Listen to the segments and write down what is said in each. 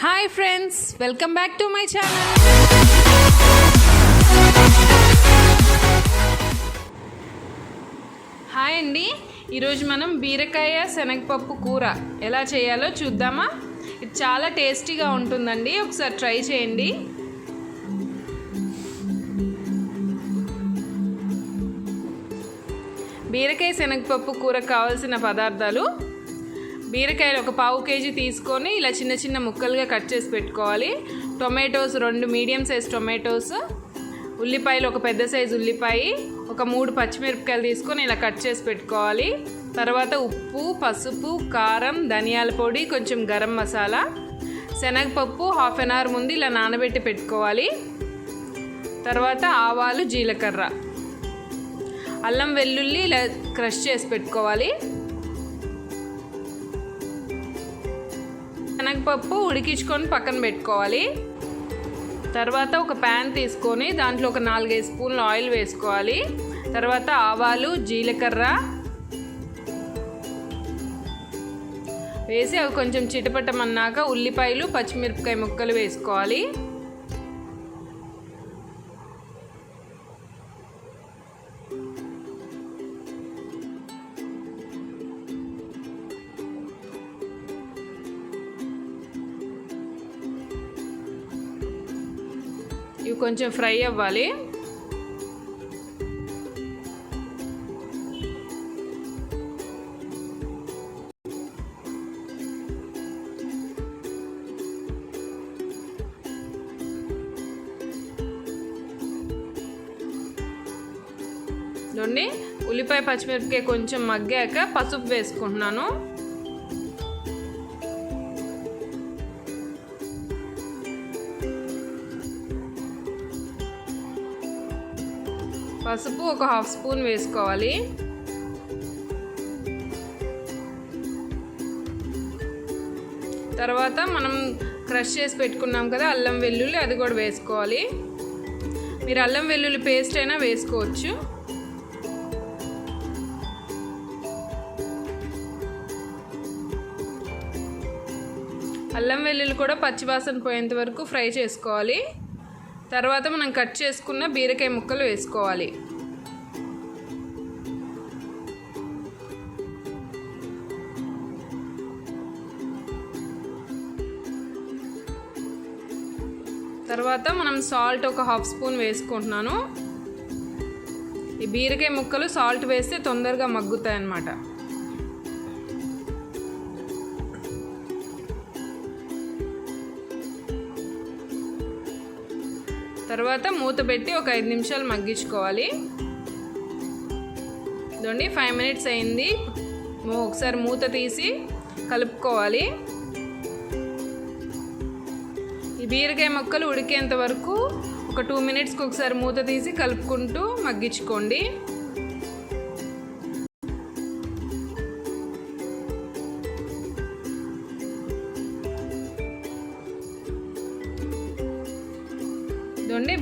Hi friends, welcome back to my channel. Hi అండి, ఈరోజు మనం బీరకాయ శనగపప్పు కూర ఎలా చేయాలో చూద్దామా. ఇది చాలా టేస్టీగా ఉంటుందండి, ఒకసారి ట్రై చేయండి. బీరకాయ శనగపప్పు కూరకు కావాల్సిన పదార్థాలు: బీరకాయలు ఒక పావు కేజీ తీసుకొని ఇలా చిన్న చిన్న ముక్కలుగా కట్ చేసి పెట్టుకోవాలి. టొమాటోస్ 2 మీడియం సైజ్ టొమాటోస్, ఉల్లిపాయలు ఒక పెద్ద సైజు ఉల్లిపాయ, ఒక 3 పచ్చిమిరపకాయలు తీసుకొని ఇలా కట్ చేసి పెట్టుకోవాలి. తర్వాత ఉప్పు, పసుపు, కారం, ధనియాల పొడి, కొంచెం గరం మసాలా, శనగపప్పు హాఫ్ అన్ అవర్ ముందు ఇలా నానబెట్టి పెట్టుకోవాలి. తర్వాత ఆవాలు, జీలకర్ర, అల్లం వెల్లుల్లి ఇలా క్రష్ చేసి పెట్టుకోవాలి. శనగపప్పు ఉడికించుకొని పక్కన పెట్టుకోవాలి. తర్వాత ఒక ప్యాన్ తీసుకొని దాంట్లో ఒక 4-5 స్పూన్లు ఆయిల్ వేసుకోవాలి. తర్వాత ఆవాలు, జీలకర్ర వేసి అవి కొంచెం చిటపటమన్నాక ఉల్లిపాయలు, పచ్చిమిరపకాయ ముక్కలు వేసుకోవాలి. ఇవి కొంచెం ఫ్రై అవ్వాలి. ఉల్లిపాయ, పచ్చిమిరపకాయ కొంచెం మగ్గాక పసుపు వేసుకుంటున్నాను. పసుపు ఒక హాఫ్ స్పూన్ వేసుకోవాలి. తర్వాత మనం క్రష్ చేసి పెట్టుకున్నాం కదా అల్లం వెల్లుల్లి, అది కూడా వేసుకోవాలి. మీరు అల్లం వెల్లుల్లి పేస్ట్ అయినా వేసుకోవచ్చు. అల్లం వెల్లుల్లి కూడా పచ్చివాసన పోయేంత వరకు ఫ్రై చేసుకోవాలి. తర్వాత మనం కట్ చేసుకున్న బీరకాయ ముక్కలు వేసుకోవాలి. తర్వాత మనం సాల్ట్ ఒక హాఫ్ స్పూన్ వేసుకుంటున్నాను. ఈ బీరకాయ ముక్కలు సాల్ట్ వేస్తే తొందరగా మగ్గుతాయి అన్నమాట. తర్వాత మూత పెట్టి ఒక 5 నిమిషాలు మగ్గించుకోవాలి. చూడండి 5 మినిట్స్ అయింది. ఒకసారి మూత తీసి కలుపుకోవాలి. ఈ బీరకాయ ముక్కలు ఉడికేంత వరకు ఒక 2 మినిట్స్కి ఒకసారి మూత తీసి కలుపుకుంటూ మగ్గించుకోండి.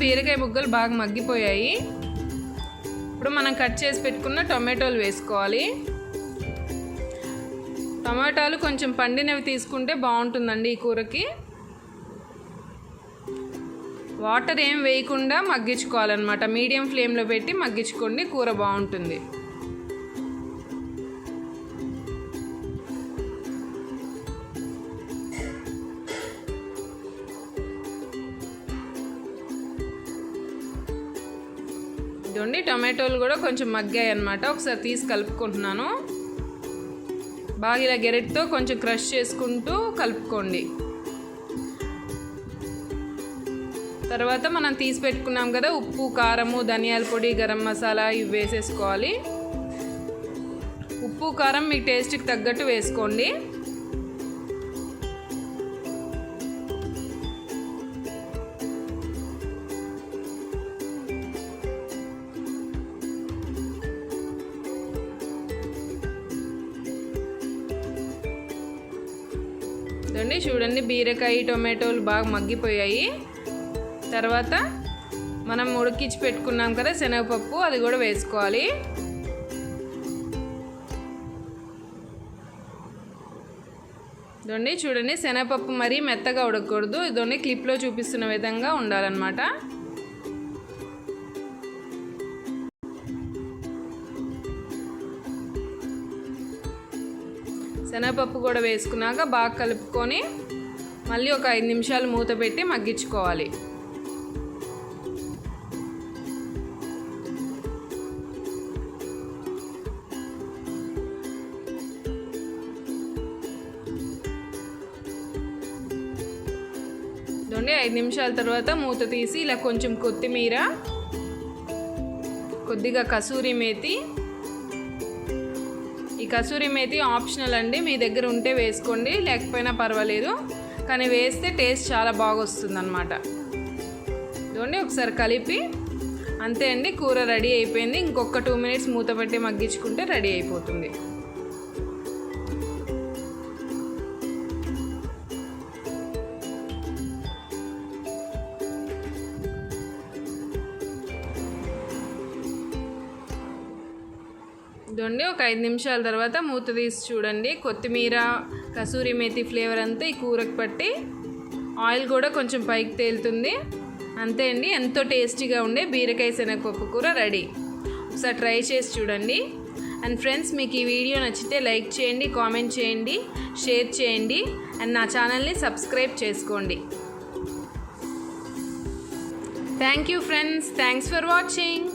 బీరకాయ ముక్కలు బాగా మగ్గిపోయాయి. ఇప్పుడు మనం కట్ చేసి పెట్టుకున్న టొమాటోలు వేసుకోవాలి. టమాటాలు కొంచెం పండినవి తీసుకుంటే బాగుంటుందండి ఈ కూరకి. వాటర్ ఏం వేయకుండా మగ్గించుకోవాలన్నమాట. మీడియం ఫ్లేమ్లో పెట్టి మగ్గించుకోండి, కూర బాగుంటుంది. చూడండి టమాటోలు కూడా కొంచెం మగ్గాయి అన్నమాట. ఒకసారి తీసి కలుపుకుంటున్నాను. బాగా ఇలా గెరెట్తో కొంచెం క్రష్ చేసుకుంటూ కలుపుకోండి. తర్వాత మనం తీసి పెట్టుకున్నాం కదా ఉప్పు, కారము, ధనియాల పొడి, గరం మసాలా ఇవి వేసేసుకోవాలి. ఉప్పు, కారం మీ టేస్ట్కి తగ్గట్టు వేసుకోండి. చూడండి బీరకాయ, టొమాటోలు బాగా మగ్గిపోయాయి. తర్వాత మనం ఉడికించి పెట్టుకున్నాం కదా శనగపప్పు, అది కూడా వేసుకోవాలి. ఇదండి చూడండి, శనగపప్పు మరీ మెత్తగా ఉడకకూడదు. ఇదండి క్లిప్లో చూపిస్తున్న విధంగా ఉండాలన్నమాట. శనగపప్పు కూడా వేసుకున్నాక బాగా కలుపుకొని మళ్ళీ ఒక 5 నిమిషాలు మూత పెట్టి మగ్గించుకోవాలి. చూడండి 5 నిమిషాల తర్వాత మూత తీసి ఇలా కొంచెం కొత్తిమీర, కొద్దిగా కసూరి మేతి. ఈ కసూరి మేతి ఆప్షనల్ అండి, మీ దగ్గర ఉంటే వేసుకోండి, లేకపోయినా పర్వాలేదు, కానీ వేస్తే టేస్ట్ చాలా బాగా వస్తుంది అన్నమాట. చూడండి ఒకసారి కలిపి అంతే అండి, కూర రెడీ అయిపోయింది. ఇంకొక 2 మినిట్స్ మూత పెట్టి మగ్గించుకుంటే రెడీ అయిపోతుంది. ఇదండి ఒక 5 నిమిషాల తర్వాత మూత తీసి చూడండి, కొత్తిమీర కసూరి మేతి ఫ్లేవర్ అంతా ఈ కూరకు పట్టి ఆయిల్ కూడా కొంచెం పైకి తేలుతుంది. అంతే అండి, ఎంతో టేస్టీగా ఉండే బీరకాయ శనగపప్పు కూర రెడీ. ఒకసారి ట్రై చేసి చూడండి. అండ్ ఫ్రెండ్స్, మీకు ఈ వీడియో నచ్చితే లైక్ చేయండి, కామెంట్ చేయండి, షేర్ చేయండి అండ్ నా ఛానల్ని సబ్స్క్రైబ్ చేసుకోండి. Thank you friends, thanks for watching.